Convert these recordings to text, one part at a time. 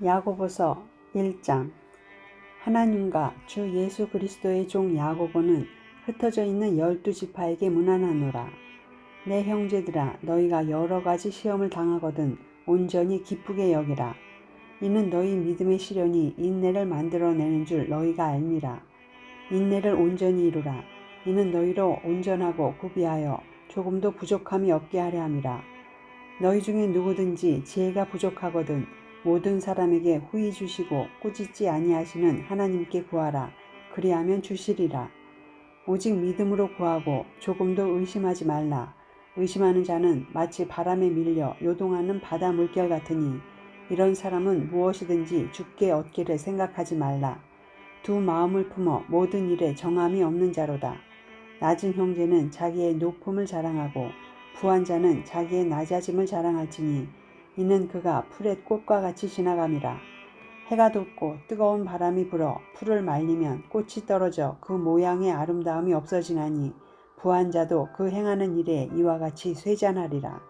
야고보서 1장. 하나님과 주 예수 그리스도의 종 야고보는 흩어져 있는 12지파에게 문안하노라. 내 형제들아, 너희가 여러 가지 시험을 당하거든 온전히 기쁘게 여기라. 이는 너희 믿음의 시련이 인내를 만들어내는 줄 너희가 알미라. 인내를 온전히 이루라. 이는 너희로 온전하고 구비하여 조금도 부족함이 없게 하려 함이라. 너희 중에 누구든지 지혜가 부족하거든 모든 사람에게 후히 주시고 꾸짖지 아니하시는 하나님께 구하라. 그리하면 주시리라. 오직 믿음으로 구하고 조금도 의심하지 말라. 의심하는 자는 마치 바람에 밀려 요동하는 바다 물결 같으니 이런 사람은 무엇이든지 죽게 얻기를 생각하지 말라. 두 마음을 품어 모든 일에 정함이 없는 자로다. 낮은 형제는 자기의 높음을 자랑하고 부한 자는 자기의 낮아짐을 자랑할지니 이는 그가 풀의 꽃과 같이 지나감이라. 해가 돋고 뜨거운 바람이 불어 풀을 말리면 꽃이 떨어져 그 모양의 아름다움이 없어지나니 부한 자도 그 행하는 일에 이와 같이 쇠잔하리라.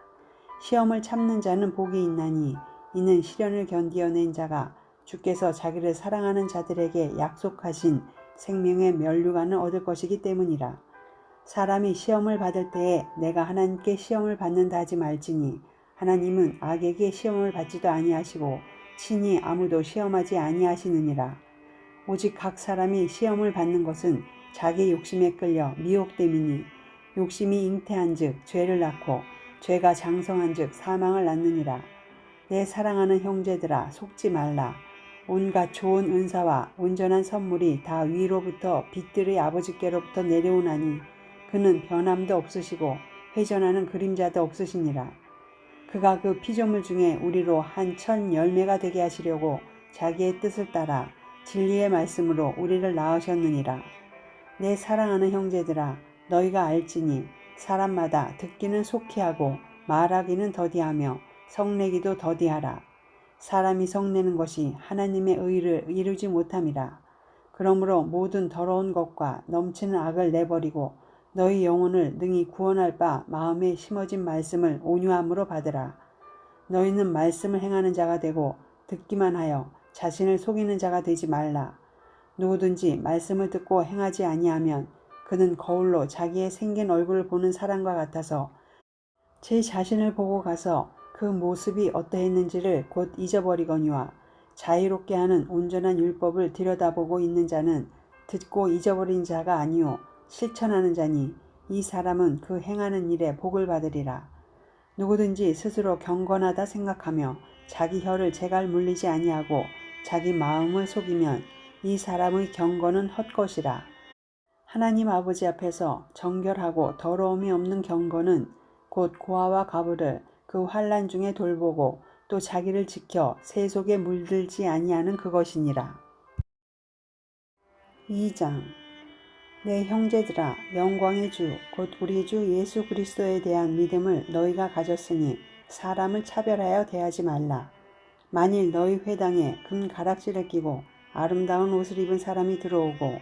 시험을 참는 자는 복이 있나니 이는 시련을 견디어낸 자가 주께서 자기를 사랑하는 자들에게 약속하신 생명의 면류관을 얻을 것이기 때문이라. 사람이 시험을 받을 때에 내가 하나님께 시험을 받는다 하지 말지니 하나님은 악에게 시험을 받지도 아니하시고 친히 아무도 시험하지 아니하시느니라. 오직 각 사람이 시험을 받는 것은 자기 욕심에 끌려 미혹됨이니 욕심이 잉태한즉 죄를 낳고 죄가 장성한즉 사망을 낳느니라. 내 사랑하는 형제들아, 속지 말라. 온갖 좋은 은사와 온전한 선물이 다 위로부터 빛들의 아버지께로부터 내려오나니 그는 변함도 없으시고 회전하는 그림자도 없으시니라. 그가 그 피조물 중에 우리로 한 천 열매가 되게 하시려고 자기의 뜻을 따라 진리의 말씀으로 우리를 낳으셨느니라. 내 사랑하는 형제들아, 너희가 알지니 사람마다 듣기는 속히 하고 말하기는 더디하며 성내기도 더디하라. 사람이 성내는 것이 하나님의 의를 이루지 못함이라. 그러므로 모든 더러운 것과 넘치는 악을 내버리고 너희 영혼을 능히 구원할 바 마음에 심어진 말씀을 온유함으로 받으라. 너희는 말씀을 행하는 자가 되고 듣기만 하여 자신을 속이는 자가 되지 말라. 누구든지 말씀을 듣고 행하지 아니하면 그는 거울로 자기의 생긴 얼굴을 보는 사람과 같아서 제 자신을 보고 가서 그 모습이 어떠했는지를 곧 잊어버리거니와 자유롭게 하는 온전한 율법을 들여다보고 있는 자는 듣고 잊어버린 자가 아니요 실천하는 자니 이 사람은 그 행하는 일에 복을 받으리라. 누구든지 스스로 경건하다 생각하며 자기 혀를 제갈 물리지 아니하고 자기 마음을 속이면 이 사람의 경건은 헛것이라. 하나님 아버지 앞에서 정결하고 더러움이 없는 경건은 곧 고아와 과부를 그 환난 중에 돌보고 또 자기를 지켜 새 속에 물들지 아니하는 그것이니라. 2장. 내 형제들아, 영광의 주 곧 우리 주 예수 그리스도에 대한 믿음을 너희가 가졌으니 사람을 차별하여 대하지 말라. 만일 너희 회당에 금 가락지를 끼고 아름다운 옷을 입은 사람이 들어오고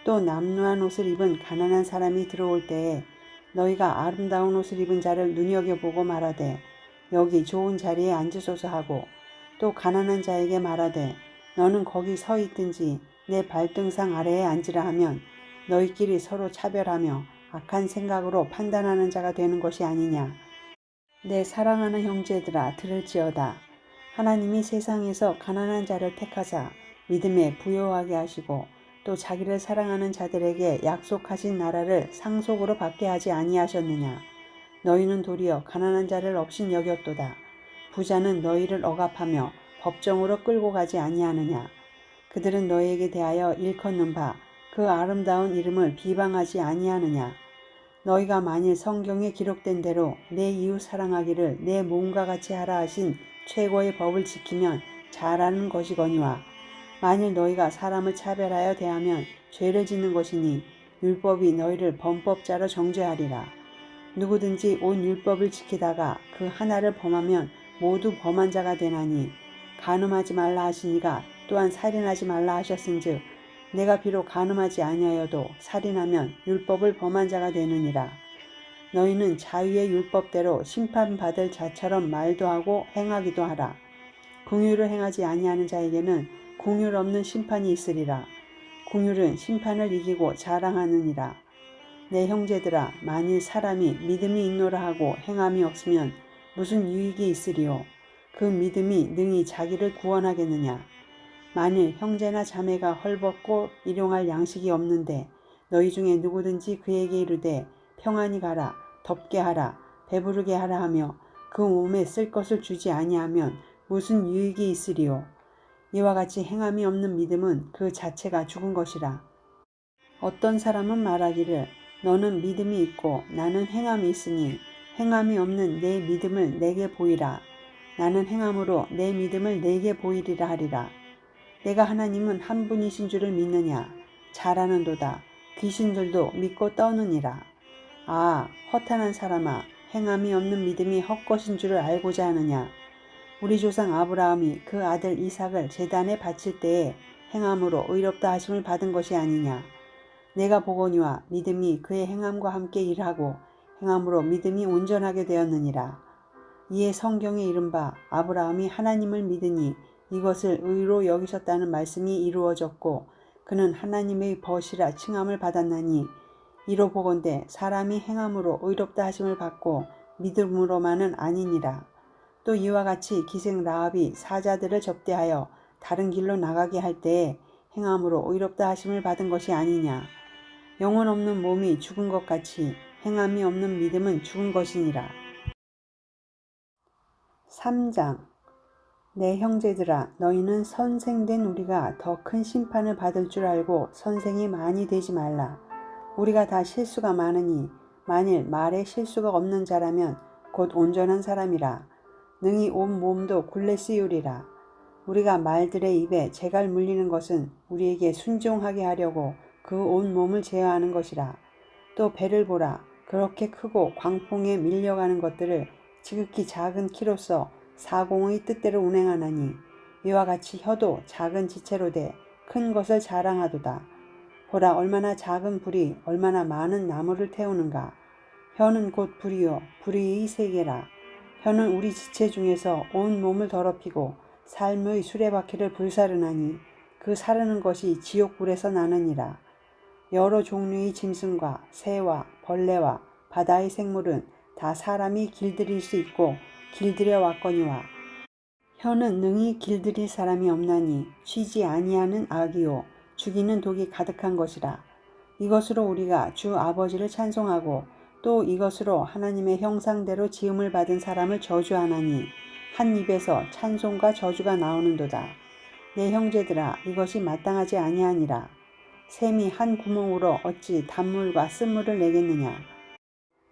또 남루한 옷을 입은 가난한 사람이 들어올 때에 너희가 아름다운 옷을 입은 자를 눈여겨보고 말하되 여기 좋은 자리에 앉으소서 하고 또 가난한 자에게 말하되 너는 거기 서 있든지 내 발등상 아래에 앉으라 하면 너희끼리 서로 차별하며 악한 생각으로 판단하는 자가 되는 것이 아니냐. 내 사랑하는 형제들아, 들을지어다. 하나님이 세상에서 가난한 자를 택하사 믿음에 부요하게 하시고 또 자기를 사랑하는 자들에게 약속하신 나라를 상속으로 받게 하지 아니하셨느냐. 너희는 도리어 가난한 자를 업신 여겼도다. 부자는 너희를 억압하며 법정으로 끌고 가지 아니하느냐. 그들은 너희에게 대하여 일컫는 바 그 아름다운 이름을 비방하지 아니하느냐. 너희가 만일 성경에 기록된 대로 내 이웃 사랑하기를 내 몸과 같이 하라 하신 최고의 법을 지키면 잘하는 것이거니와 만일 너희가 사람을 차별하여 대하면 죄를 짓는 것이니 율법이 너희를 범법자로 정죄하리라. 누구든지 온 율법을 지키다가 그 하나를 범하면 모두 범한 자가 되나니 간음하지 말라 하시니가 또한 살인하지 말라 하셨은즉 내가 비록 간음하지 아니하여도 살인하면 율법을 범한 자가 되느니라. 너희는 자유의 율법대로 심판받을 자처럼 말도 하고 행하기도 하라. 긍휼을 행하지 아니하는 자에게는 긍휼 없는 심판이 있으리라. 긍휼은 심판을 이기고 자랑하느니라. 내 형제들아, 만일 사람이 믿음이 있노라 하고 행함이 없으면 무슨 유익이 있으리요? 그 믿음이 능히 자기를 구원하겠느냐? 만일 형제나 자매가 헐벗고 일용할 양식이 없는데 너희 중에 누구든지 그에게 이르되 평안히 가라, 덥게 하라, 배부르게 하라 하며 그 몸에 쓸 것을 주지 아니하면 무슨 유익이 있으리요? 이와 같이 행함이 없는 믿음은 그 자체가 죽은 것이라. 어떤 사람은 말하기를 너는 믿음이 있고 나는 행함이 있으니 행함이 없는 내 믿음을 내게 보이라. 나는 행함으로 내 믿음을 내게 보이리라 하리라. 내가 하나님은 한 분이신 줄을 믿느냐? 잘하는도다. 귀신들도 믿고 떠느니라. 아, 허탄한 사람아, 행함이 없는 믿음이 헛것인 줄을 알고자 하느냐? 우리 조상 아브라함이 그 아들 이삭을 제단에 바칠 때에 행함으로 의롭다 하심을 받은 것이 아니냐? 내가 보거니와 믿음이 그의 행함과 함께 일하고 행함으로 믿음이 온전하게 되었느니라. 이에 성경에 이른 바 아브라함이 하나님을 믿으니 이것을 의로 여기셨다는 말씀이 이루어졌고 그는 하나님의 벗이라 칭함을 받았나니 이로 보건대 사람이 행함으로 의롭다 하심을 받고 믿음으로만은 아니니라. 또 이와 같이 기생 라합이 사자들을 접대하여 다른 길로 나가게 할 때에 행함으로 의롭다 하심을 받은 것이 아니냐. 영혼 없는 몸이 죽은 것 같이 행함이 없는 믿음은 죽은 것이니라. 3장. 내 형제들아, 너희는 선생된 우리가 더 큰 심판을 받을 줄 알고 선생이 많이 되지 말라. 우리가 다 실수가 많으니 만일 말에 실수가 없는 자라면 곧 온전한 사람이라. 능히 온 몸도 굴레 씌우리라. 우리가 말들의 입에 재갈 물리는 것은 우리에게 순종하게 하려고 그 온 몸을 제어하는 것이라. 또 배를 보라. 그렇게 크고 광풍에 밀려가는 것들을 지극히 작은 키로서 사공의 뜻대로 운행하나니 이와 같이 혀도 작은 지체로 돼 큰 것을 자랑하도다. 보라, 얼마나 작은 불이 얼마나 많은 나무를 태우는가. 혀는 곧 불이요 불의 세계라. 혀는 우리 지체 중에서 온 몸을 더럽히고 삶의 수레바퀴를 불사르나니 그 사르는 것이 지옥불에서 나느니라. 여러 종류의 짐승과 새와 벌레와 바다의 생물은 다 사람이 길들일 수 있고 길들여 왔거니와 혀는 능히 길들일 사람이 없나니 쉬지 아니하는 악이요 죽이는 독이 가득한 것이라. 이것으로 우리가 주 아버지를 찬송하고 또 이것으로 하나님의 형상대로 지음을 받은 사람을 저주하나니 한 입에서 찬송과 저주가 나오는도다. 내 형제들아, 이것이 마땅하지 아니하니라. 샘이 한 구멍으로 어찌 단물과 쓴물을 내겠느냐.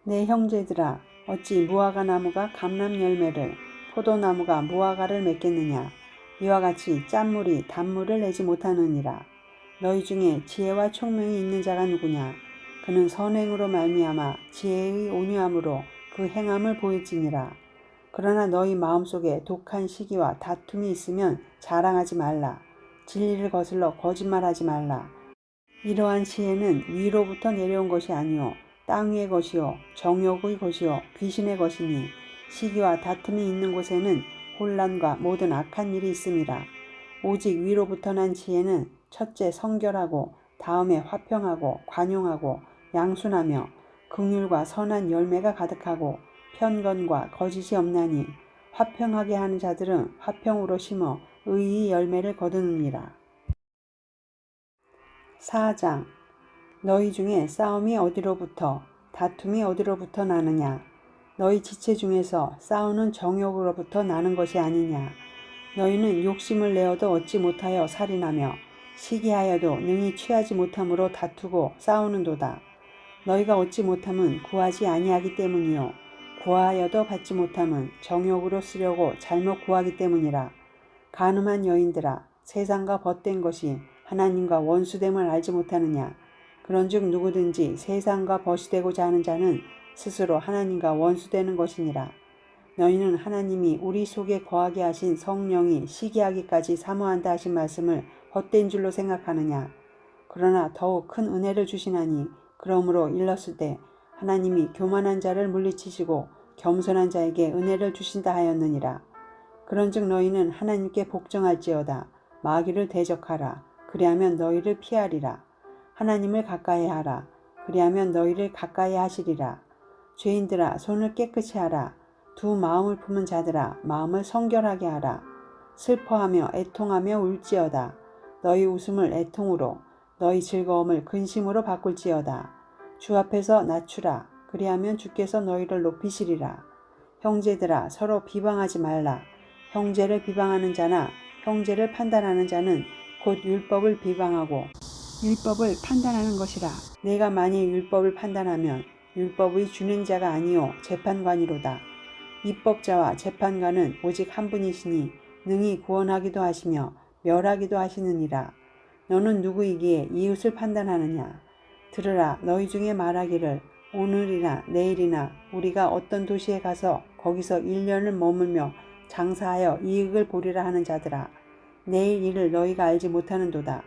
내 형제들아, 어찌 무화과 나무가 감람 열매를 포도나무가 무화과를 맺겠느냐. 이와 같이 짠물이 단물을 내지 못하느니라. 너희 중에 지혜와 총명이 있는 자가 누구냐. 그는 선행으로 말미암아 지혜의 온유함으로 그 행함을 보일지니라. 그러나 너희 마음속에 독한 시기와 다툼이 있으면 자랑하지 말라. 진리를 거슬러 거짓말하지 말라. 이러한 지혜는 위로부터 내려온 것이 아니요 땅 위의 것이요 정욕의 것이요 귀신의 것이니 시기와 다툼이 있는 곳에는 혼란과 모든 악한 일이 있음이라. 오직 위로부터 난 지혜는 첫째 성결하고 다음에 화평하고 관용하고 양순하며 긍휼과 선한 열매가 가득하고 편건과 거짓이 없나니 화평하게 하는 자들은 화평으로 심어 의의 열매를 거두느니라. 4장. 너희 중에 싸움이 어디로부터 다툼이 어디로부터 나느냐. 너희 지체 중에서 싸우는 정욕으로부터 나는 것이 아니냐. 너희는 욕심을 내어도 얻지 못하여 살인하며 시기하여도 능히 취하지 못함으로 다투고 싸우는도다. 너희가 얻지 못함은 구하지 아니하기 때문이요 구하여도 받지 못함은 정욕으로 쓰려고 잘못 구하기 때문이라. 간음한 여인들아, 세상과 벗된 것이 하나님과 원수됨을 알지 못하느냐. 그런즉 누구든지 세상과 벗이 되고자 하는 자는 스스로 하나님과 원수되는 것이니라. 너희는 하나님이 우리 속에 거하게 하신 성령이 시기하기까지 사모한다 하신 말씀을 헛된 줄로 생각하느냐. 그러나 더욱 큰 은혜를 주시나니 그러므로 일렀을 때 하나님이 교만한 자를 물리치시고 겸손한 자에게 은혜를 주신다 하였느니라. 그런즉 너희는 하나님께 복종할지어다. 마귀를 대적하라. 그리하면 너희를 피하리라. 하나님을 가까이 하라. 그리하면 너희를 가까이 하시리라. 죄인들아 손을 깨끗이 하라. 두 마음을 품은 자들아 마음을 성결하게 하라. 슬퍼하며 애통하며 울지어다. 너희 웃음을 애통으로 너희 즐거움을 근심으로 바꿀지어다. 주 앞에서 낮추라. 그리하면 주께서 너희를 높이시리라. 형제들아 서로 비방하지 말라. 형제를 비방하는 자나 형제를 판단하는 자는 곧 율법을 비방하고 율법을 판단하는 것이라. 내가 만일 율법을 판단하면 율법의 준행자가 아니요 재판관이로다. 입법자와 재판관은 오직 한 분이시니 능히 구원하기도 하시며 멸하기도 하시느니라. 너는 누구이기에 이웃을 판단하느냐. 들으라. 너희 중에 말하기를 오늘이나 내일이나 우리가 어떤 도시에 가서 거기서 1년을 머물며 장사하여 이익을 보리라 하는 자들아. 내일 일을 너희가 알지 못하는도다.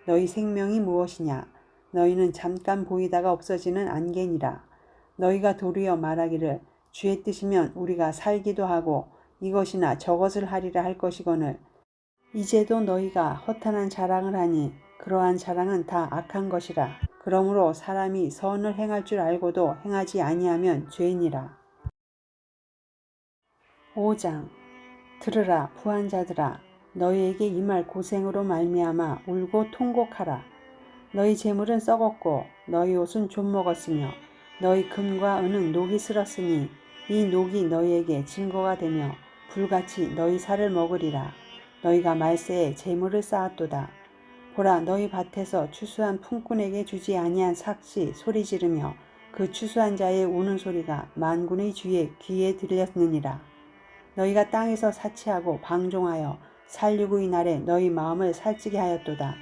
너희 생명이 무엇이냐. 너희는 잠깐 보이다가 없어지는 안개니라. 너희가 도리어 말하기를 주의 뜻이면 우리가 살기도 하고 이것이나 저것을 하리라 할 것이거늘 이제도 너희가 허탄한 자랑을 하니 그러한 자랑은 다 악한 것이라. 그러므로 사람이 선을 행할 줄 알고도 행하지 아니하면 죄이니라. 5장. 들으라 부한 자들아. 너희에게 임할 고생으로 말미암아 울고 통곡하라. 너희 재물은 썩었고 너희 옷은 좀먹었으며 너희 금과 은은 녹이 슬었으니 이 녹이 너희에게 증거가 되며 불같이 너희 살을 먹으리라. 너희가 말세에 재물을 쌓았도다. 보라 너희 밭에서 추수한 품꾼에게 주지 아니한 삭시 소리 지르며 그 추수한 자의 우는 소리가 만군의 주의 귀에 들렸느니라. 너희가 땅에서 사치하고 방종하여 살육의 날에 너희 마음을 살찌게 하였도다.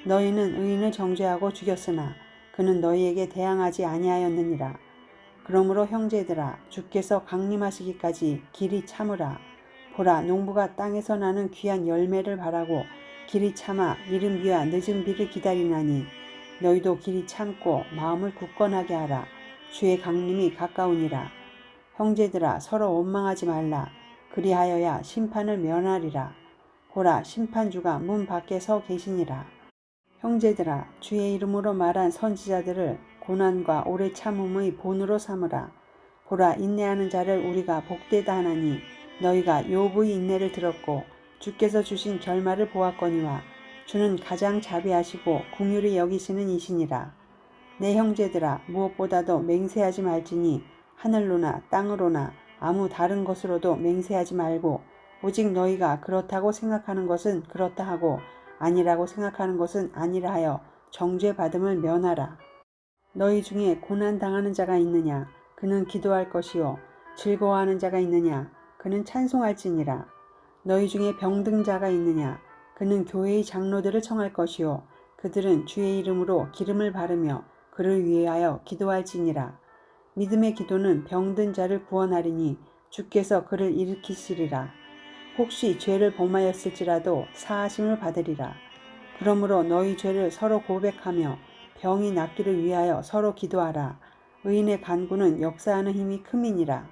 너희는 의인을 정죄하고 죽였으나 그는 너희에게 대항하지 아니하였느니라. 그러므로 형제들아 주께서 강림하시기까지 길이 참으라. 보라 농부가 땅에서 나는 귀한 열매를 바라고 길이 참아 이른 비와 늦은 비를 기다리나니 너희도 길이 참고 마음을 굳건하게 하라. 주의 강림이 가까우니라. 형제들아 서로 원망하지 말라. 그리하여야 심판을 면하리라. 보라 심판주가 문 밖에 서 계시니라. 형제들아 주의 이름으로 말한 선지자들을 고난과 오래 참음의 본으로 삼으라. 보라 인내하는 자를 우리가 복되다 하나니 너희가 욥의 인내를 들었고 주께서 주신 결말을 보았거니와 주는 가장 자비하시고 긍휼히 여기시는 이시니라. 내 형제들아 무엇보다도 맹세하지 말지니 하늘로나 땅으로나 아무 다른 것으로도 맹세하지 말고 오직 너희가 그렇다고 생각하는 것은 그렇다 하고 아니라고 생각하는 것은 아니라 하여 정죄받음을 면하라. 너희 중에 고난당하는 자가 있느냐. 그는 기도할 것이요 즐거워하는 자가 있느냐. 그는 찬송할지니라. 너희 중에 병든 자가 있느냐. 그는 교회의 장로들을 청할 것이요 그들은 주의 이름으로 기름을 바르며 그를 위하여 기도할지니라. 믿음의 기도는 병든 자를 구원하리니 주께서 그를 일으키시리라. 혹시 죄를 범하였을지라도 사하심을 받으리라. 그러므로 너희 죄를 서로 고백하며 병이 낫기를 위하여 서로 기도하라. 의인의 간구는 역사하는 힘이 큼이니라.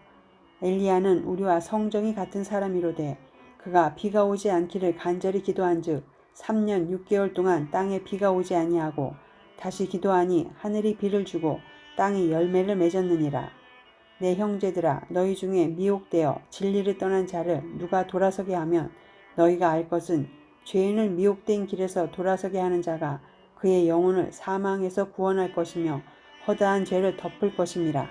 엘리야는 우리와 성정이 같은 사람이로되 그가 비가 오지 않기를 간절히 기도한즉 3년 6개월 동안 땅에 비가 오지 아니하고 다시 기도하니 하늘이 비를 주고 땅이 열매를 맺었느니라. 내 형제들아 너희 중에 미혹되어 진리를 떠난 자를 누가 돌아서게 하면 너희가 알 것은 죄인을 미혹된 길에서 돌아서게 하는 자가 그의 영혼을 사망에서 구원할 것이며 허다한 죄를 덮을 것임이라.